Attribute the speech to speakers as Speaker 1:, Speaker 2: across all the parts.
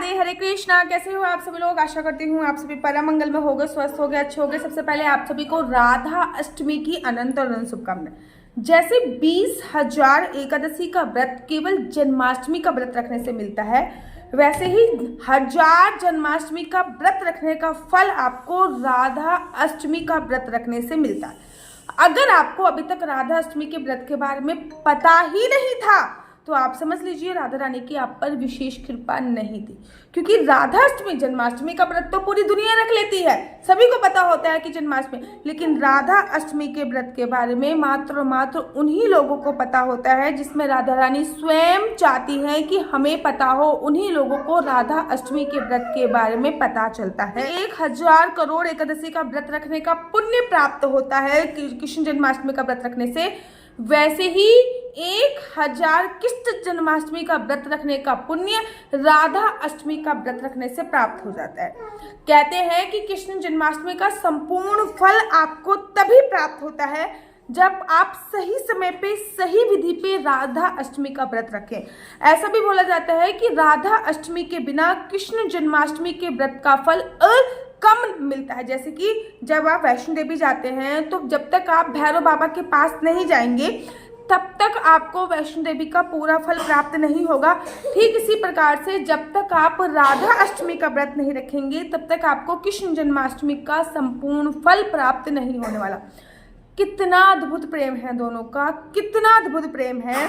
Speaker 1: राधे, हरे कृष्णा। कैसे हो आप सभी लोग? आशा करती हूँ आप सभी परम मंगल में होगे, स्वस्थ होगे, अच्छे होगे। सबसे पहले आप सभी को राधा अष्टमी की अनंत और अनंत शुभकामनाएं। जैसे 20,000 एकादशी का व्रत केवल जन्माष्टमी का व्रत रखने से मिलता है, वैसे ही 1000 जन्माष्टमी का व्रत रखने का फल आपको राधा अष्टमी का व्रत रखने से मिलता है। अगर आपको अभी तक राधा अष्टमी के व्रत के बारे में पता ही नहीं था तो आप समझ लीजिए राधा रानी की आप पर विशेष कृपा नहीं थी, क्योंकि राधा अष्टमी जन्माष्टमी का व्रत तो पूरी दुनिया रख लेती है, सभी को पता होता है कि जन्माष्टमी, लेकिन राधा अष्टमी के व्रत के बारे में मात्र उन्हीं लोगों को पता होता है जिसमें राधा रानी स्वयं चाहती है कि हमें पता हो। उन्हीं लोगों को राधा अष्टमी के व्रत के बारे में पता चलता है। 1000 करोड़ एकादशी का व्रत रखने का पुण्य प्राप्त होता है कृष्ण जन्माष्टमी का व्रत रखने से, वैसे ही 1000 कृष्ण जन्माष्टमी का व्रत रखने का पुण्य राधा अष्टमी का व्रत रखने से प्राप्त हो जाता है। कहते हैं कि कृष्ण जन्माष्टमी का संपूर्ण फल आपको तभी प्राप्त होता है जब आप सही समय पे सही विधि पे राधा अष्टमी का व्रत रखें। ऐसा भी बोला जाता है कि राधा अष्टमी के बिना कृष्ण जन्माष्टमी के व्रत का फल कम मिलता है। जैसे कि जब आप वैष्णो देवी जाते हैं तो जब तक आप भैरव बाबा के पास नहीं जाएंगे तब तक आपको वैष्णो देवी का पूरा फल प्राप्त नहीं होगा। ठीक इसी प्रकार से जब तक आप राधा अष्टमी का व्रत नहीं रखेंगे तब तक आपको कृष्ण जन्माष्टमी का संपूर्ण फल प्राप्त नहीं होने वाला। कितना अद्भुत प्रेम है दोनों का, कितना अद्भुत प्रेम है।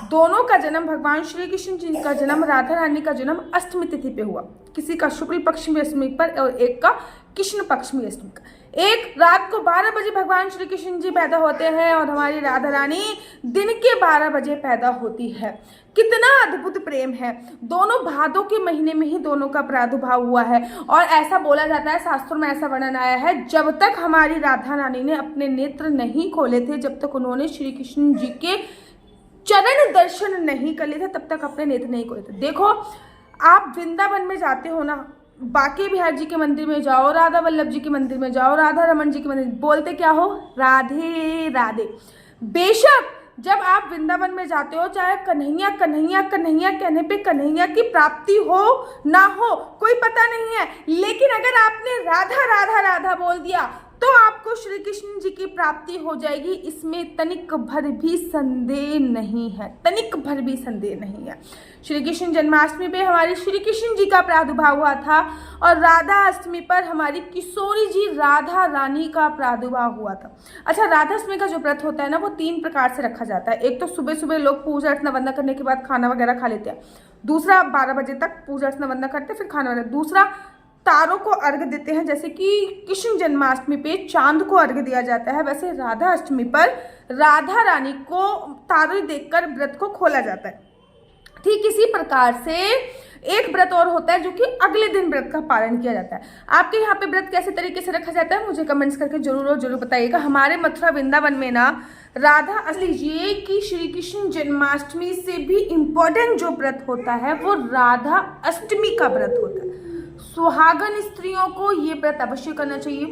Speaker 1: दोनों का जन्म, भगवान श्री कृष्ण जी का जन्म, राधा रानी का जन्म अष्टमी तिथि पे हुआ। किसी का शुक्ल पक्ष में अष्टमी पर और एक का कृष्ण पक्ष में अष्टमी का। एक रात को 12 बजे भगवान श्री कृष्ण जी पैदा होते हैं और हमारी राधा रानी दिन के 12 बजे पैदा होती है। कितना अद्भुत प्रेम है। दोनों भादों के महीने में ही दोनों का प्रादुर्भाव हुआ है और ऐसा बोला जाता है, शास्त्रों में ऐसा वर्णन आया है, जब तक हमारी राधा रानी ने अपने नेत्र नहीं खोले थे, जब तक उन्होंने श्री कृष्ण जी के चरण दर्शन नहीं कर लिए थे, तब तक अपने नेत्र नहीं खोले थे। देखो, आप वृंदावन में जाते हो ना, बांके बिहार जी के मंदिर में जाओ, राधा वल्लभ जी के मंदिर में जाओ, राधा रमन जी के मंदिर, बोलते क्या हो? राधे राधे। बेशक जब आप वृंदावन में जाते हो, चाहे कन्हैया कन्हैया कन्हैया कहने पे कन्हैया की प्राप्ति हो ना हो कोई पता नहीं है, लेकिन अगर आपने राधा राधा राधा बोल दिया तो आपको श्री कृष्ण जी की प्राप्ति हो जाएगी। इसमें तनिक भर भी संदेह नहीं है, तनिक भर भी संदेह नहीं है। श्री कृष्ण जन्माष्टमी पे हमारी श्री कृष्ण जी का प्रादुर्भाव हुआ था और राधा अष्टमी पर हमारी किशोरी जी राधा रानी का प्रादुर्भाव हुआ था। अच्छा, राधा अष्टमी का जो व्रत होता है ना, वो 3 प्रकार से रखा जाता है। एक तो सुबह सुबह लोग पूजा अर्चना वंदना करने के बाद खाना वगैरह खा लेते हैं। दूसरा 12 बजे तक पूजा अर्चना वंदना करते हैं, फिर खाना वगैरह। दूसरा तारों को अर्घ देते हैं, जैसे कि कृष्ण जन्माष्टमी पे चांद को अर्घ दिया जाता है, वैसे राधा अष्टमी पर राधा रानी को तारे देखकर व्रत को खोला जाता है। ठीक इसी प्रकार से एक व्रत और होता है जो कि अगले दिन व्रत का पालन किया जाता है। आपके यहाँ पे व्रत कैसे तरीके से रखा जाता है मुझे कमेंट्स करके जरूर और जरूर बताइएगा। हमारे मथुरा वृंदावन में ना राधा लीजिए कि श्री कृष्ण जन्माष्टमी से भी इम्पोर्टेंट जो व्रत होता है वो राधा अष्टमी का व्रत होता है। सुहागन स्त्रियों को ये व्रत अवश्य करना चाहिए।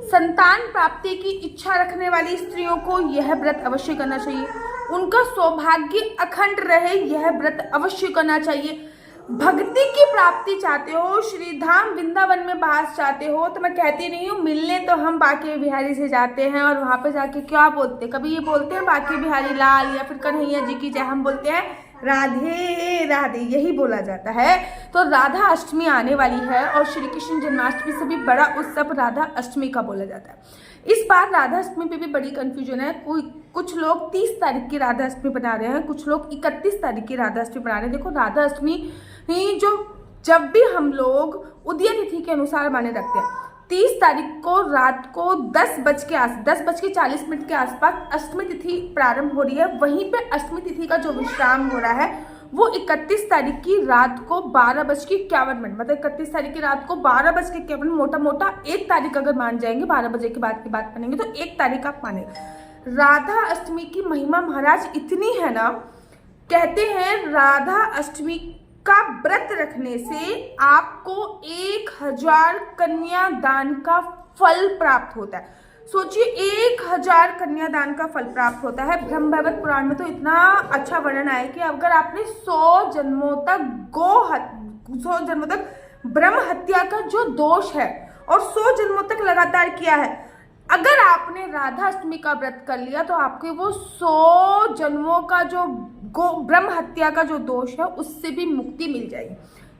Speaker 1: संतान प्राप्ति की इच्छा रखने वाली स्त्रियों को यह व्रत अवश्य करना चाहिए। उनका सौभाग्य अखंड रहे, यह व्रत अवश्य करना चाहिए। भक्ति की प्राप्ति चाहते हो, श्री धाम वृंदावन में वास चाहते हो, तो मैं कहती नहीं हूँ मिलने तो हम बांके बिहारी से जाते हैं और वहाँ पे जाके क्या बोलते हैं, कभी ये बोलते हैं बांके बिहारी लाल या फिर कन्हैया जी की जय, हम बोलते हैं राधे राधे, यही बोला जाता है। तो राधा अष्टमी आने वाली है और श्री कृष्ण जन्माष्टमी से भी बड़ा उत्सव राधा अष्टमी का बोला जाता है। इस बार राधा अष्टमी पे भी बड़ी कंफ्यूजन है। कुछ लोग 30 तारीख की राधा अष्टमी बना रहे हैं, कुछ लोग 31 तारीख की राधा अष्टमी बना रहे हैं। देखो, राधा अष्टमी जो जब भी हम लोग उदय तिथि के अनुसार माने रखते हैं, 30 तारीख को रात को 10:40 के आसपास अष्टमी तिथि प्रारंभ हो रही है। वहीं पे अष्टमी तिथि का जो विश्राम हो रहा है वो 31 तारीख की रात को 12:51, मतलब 31 तारीख की रात को 12:51, मोटा मोटा 1 तारीख अगर मान जाएंगे, 12 बजे के बाद की बात मानेंगे तो 1 तारीख आप माने। राधा अष्टमी की महिमा महाराज इतनी है ना, कहते हैं राधा अष्टमी का व्रत रखने से आपको 1000 कन्यादान का फल प्राप्त होता है। सोचिए, 1000 कन्यादान का फल प्राप्त होता है। ब्रह्म भगवत पुराण में तो इतना अच्छा वर्णन आया कि अगर आपने 100 जन्मों तक 100 जन्मों तक ब्रह्म हत्या का जो दोष है और 100 जन्मों तक लगातार किया है, अगर आपने राधा अष्टमी का व्रत कर लिया तो आपके वो 100 जन्मों का जो ब्रह्म हत्या का जो दोष है उससे भी मुक्ति मिल जाएगी।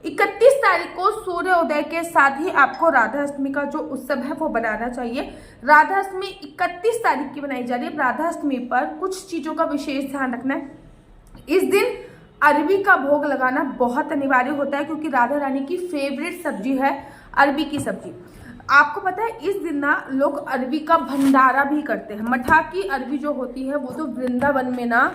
Speaker 1: 31 तारीख को सूर्योदय के साथ ही आपको राधा अष्टमी का जो उत्सव है वो बनाना चाहिए। राधा अष्टमी 31 तारीख की बनाई जा रही है। राधा अष्टमी पर कुछ चीज़ों का विशेष ध्यान रखना है। इस दिन अरबी का भोग लगाना बहुत अनिवार्य होता है क्योंकि राधा रानी की फेवरेट सब्जी है अरबी की सब्जी। आपको पता है इस दिन ना लोग अरबी का भंडारा भी करते हैं। मठा की अरबी जो होती है वो तो वृंदावन में ना,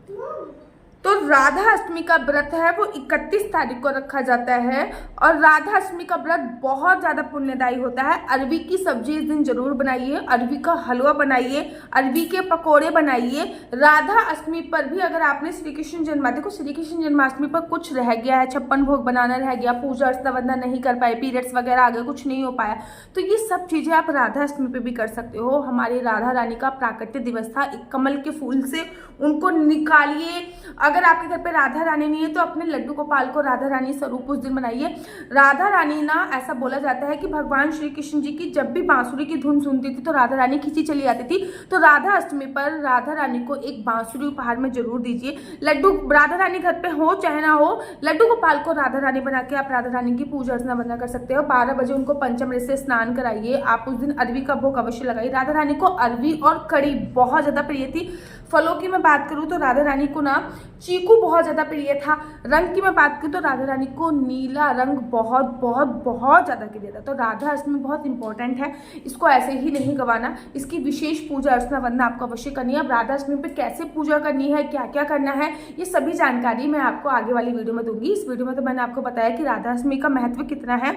Speaker 1: तो राधा अष्टमी का व्रत है वो 31 तारीख को रखा जाता है और राधा अष्टमी का व्रत बहुत ज़्यादा पुण्यदायी होता है। अरबी की सब्जी इस दिन जरूर बनाइए, अरबी का हलवा बनाइए, अरबी के पकोड़े बनाइए। राधा अष्टमी पर भी अगर आपने श्री कृष्ण जन्माष्टमी पर कुछ रह गया है, 56 भोग बनाना रह गया, पूजा अर्चना वंदना नहीं कर पाए, पीरियड्स वगैरह आ गए, कुछ नहीं हो पाया, तो ये सब चीज़ें आप राधा अष्टमी पर भी कर सकते हो। हमारी राधा रानी का प्राकट्य दिवस था, एक कमल के फूल से उनको निकालिए। अगर आपके घर पे राधा रानी नहीं है तो अपने लड्डू गोपाल को राधा रानी स्वरूप उस दिन बनाइए। राधा रानी ना, ऐसा बोला जाता है कि भगवान श्री कृष्ण जी की जब भी बांसुरी की धुन सुनती थी तो राधा रानी खींची चली आती थी। तो राधा अष्टमी पर राधा रानी को एक बांसुरी उपहार में जरूर दीजिए। लड्डू राधा रानी घर पे हो चाहे ना हो, लड्डू गोपाल को राधा रानी बना के आप राधा रानी की पूजा अर्चना बना कर सकते हो। 12 बजे उनको पंचामृत से स्नान कराइए। आप उस दिन अरबी का भोग अवश्य लगाइए। राधा रानी को अरबी और कड़ी बहुत ज्यादा प्रिय थी। फलों की मैं बात करूं तो राधा रानी को ना चीकू बहुत ज़्यादा प्रिय था। रंग की मैं बात करूं तो राधा रानी को नीला रंग बहुत बहुत बहुत ज़्यादा प्रिय था। तो राधा अष्टमी बहुत इंपॉर्टेंट है, इसको ऐसे ही नहीं गवाना। इसकी विशेष पूजा अर्चना वंदना आपको अवश्य करनी है। अब राधा अष्टमी पे कैसे पूजा करनी है, क्या क्या करना है, ये सभी जानकारी मैं आपको आगे वाली वीडियो में दूंगी। इस वीडियो में तो मैंने आपको बताया कि राधा अष्टमी का महत्व कितना है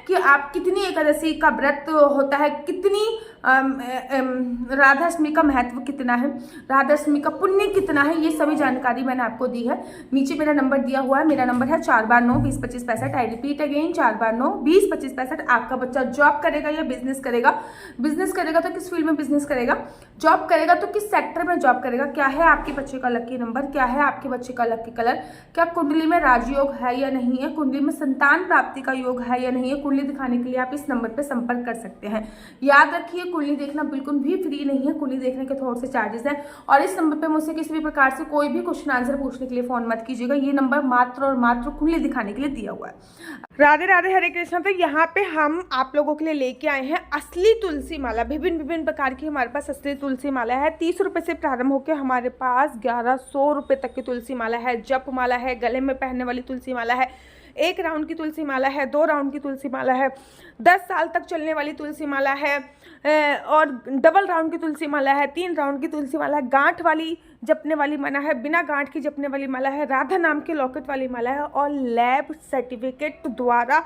Speaker 1: कि आप कितनी एकादशी का व्रत होता है, कितनी राधा अष्टमी का महत्व कितना है, राधा अष्टमी का पुण्य कितना है, ये सभी जानकारी मैंने आपको दी है। नीचे मेरा नंबर दिया हुआ है, मेरा नंबर है 4 बार 9 20 25 65। आई रिपीट अगेन 4 बार 9 20 25 65। आपका बच्चा जॉब करेगा या बिजनेस करेगा? बिजनेस करेगा तो किस फील्ड में बिजनेस करेगा, जॉब करेगा तो किस सेक्टर में जॉब करेगा, क्या है आपके बच्चे का लकी नंबर, क्या है आपके बच्चे का लकी कलर, क्या कुंडली में राजयोग है या नहीं है, कुंडली में संतान प्राप्ति का योग है या नहीं है। कुंडली दिखाने के लिए आप इस नंबर पर संपर्क कर सकते हैं। याद रखिए कुंडली देखना बिल्कुल भी फ्री नहीं है, कुंडली देखने के थोड़े से चार्जेस हैं। और इस नंबर पे मुझसे किसी भी प्रकार से कोई भी क्वेश्चन आंसर पूछने के लिए फोन मत कीजिएगा। ये नंबर मात्र और मात्र कुंडली दिखाने के लिए दिया हुआ है। राधे राधे, हरे कृष्णा। तो यहाँ पे हम आप लोगों के लिए लेके आए हैं असली तुलसी माला। विभिन्न प्रकार की हमारे पास असली तुलसी माला है। 30 रुपए से प्रारंभ होकर हमारे पास 1100 रुपए तक की तुलसी माला है। जप माला है, गले में पहनने वाली तुलसी माला है, 1 राउंड की तुलसी माला है, 2 राउंड की तुलसी माला है, 10 साल तक चलने वाली तुलसी माला है और डबल राउंड की तुलसी माला है, 3 राउंड की तुलसी माला है, गांठ वाली जपने वाली माला है, बिना गांठ की जपने वाली माला है, राधा नाम के लॉकेट वाली माला है और लैब सर्टिफिकेट द्वारा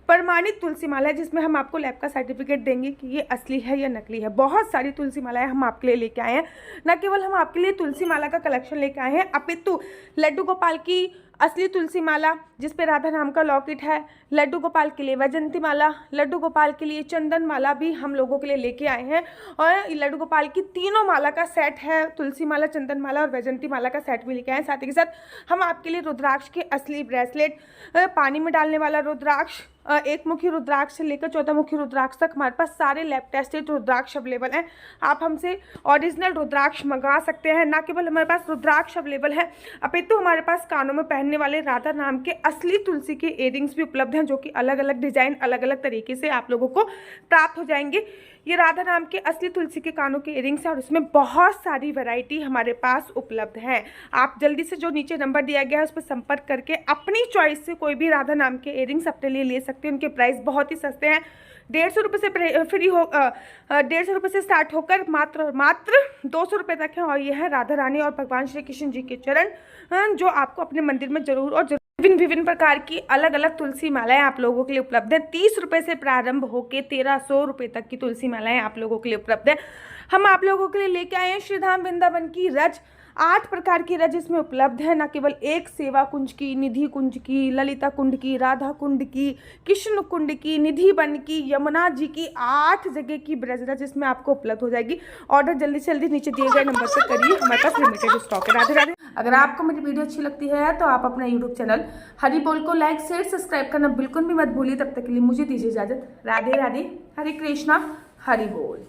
Speaker 1: प्रमाणित तुलसी माला है, जिसमें हम आपको लैब का सर्टिफिकेट देंगे कि ये असली है या नकली है। बहुत सारी तुलसी मालाएं हम आपके लिए लेके आए हैं। न केवल हम आपके लिए तुलसी माला का कलेक्शन लेके आए हैं, अपितु लड्डू गोपाल की असली तुलसी माला जिस पे राधा नाम का लॉकेट है, लड्डू गोपाल के लिए वैजंती माला, लड्डू गोपाल के लिए चंदन माला भी हम लोगों के लिए लेके आए हैं। और लड्डू गोपाल की तीनों माला का सेट है, तुलसी माला, चंदन माला और वैजंती माला का सेट भी लेके आए हैं। साथ ही साथ हम आपके लिए रुद्राक्ष के असली ब्रेसलेट, पानी में डालने वाला रुद्राक्ष, 1 मुखी रुद्राक्ष से लेकर 14 मुखी रुद्राक्ष तक हमारे पास सारे लैब टेस्टेड रुद्राक्ष अवेलेबल हैं। आप हमसे ओरिजिनल रुद्राक्ष मंगा सकते हैं। ना केवल हमारे पास रुद्राक्ष अवेलेबल है, अपितु हमारे पास कानों में पहनने वाले राधा नाम के असली तुलसी के इयरिंग्स भी उपलब्ध हैं, जो कि अलग अलग डिजाइन, अलग अलग तरीके से आप लोगों को प्राप्त हो जाएंगे। ये राधा नाम के असली तुलसी के कानों के इयरिंग्स हैं और इसमें बहुत सारी वैरायटी हमारे पास उपलब्ध है। आप जल्दी से जो नीचे नंबर दिया गया है उस पर संपर्क करके अपनी चॉइस से कोई भी राधा नाम के इयरिंग्स अपने लिए ले सकते हैं। उनके प्राइस बहुत ही सस्ते हैं। 150 रुपये से फ्री हो 150 रुपये से स्टार्ट होकर मात्र और मात्र 200 रुपये तक है। और यह है राधा रानी और भगवान श्री कृष्ण जी के चरण, जो आपको अपने मंदिर में जरूर और विभिन्न प्रकार की अलग अलग तुलसी मालाएं आप लोगों के लिए उपलब्ध है। 30 रुपये से प्रारंभ होकर 1300 रुपये तक की तुलसी मालाएं आप लोगों के लिए उपलब्ध है। हम आप लोगों के लिए लेके आए हैं श्रीधाम वृंदावन की रज 8 प्रकार की रज इसमें उपलब्ध है, न केवल एक सेवा कुंज की, निधि कुंज की, ललिता कुंड की, राधा कुंड की, कृष्ण कुंड की, निधि वन की, यमुना जी की, 8 जगह की ब्रज रज इसमें आपको उपलब्ध हो जाएगी। ऑर्डर जल्दी से जल्दी नीचे दिए गए नंबर पर करिए, हमारे पास लिमिटेड स्टॉक है। राधे राधे। अगर आपको मेरी वीडियो अच्छी लगती है तो आप अपना यूट्यूब चैनल हरी बोल को लाइक शेयर सब्सक्राइब करना बिल्कुल भी मत भूलिए। तब तक के लिए मुझे दीजिए इजाजत। राधे राधे, हरे कृष्णा, हरि बोल।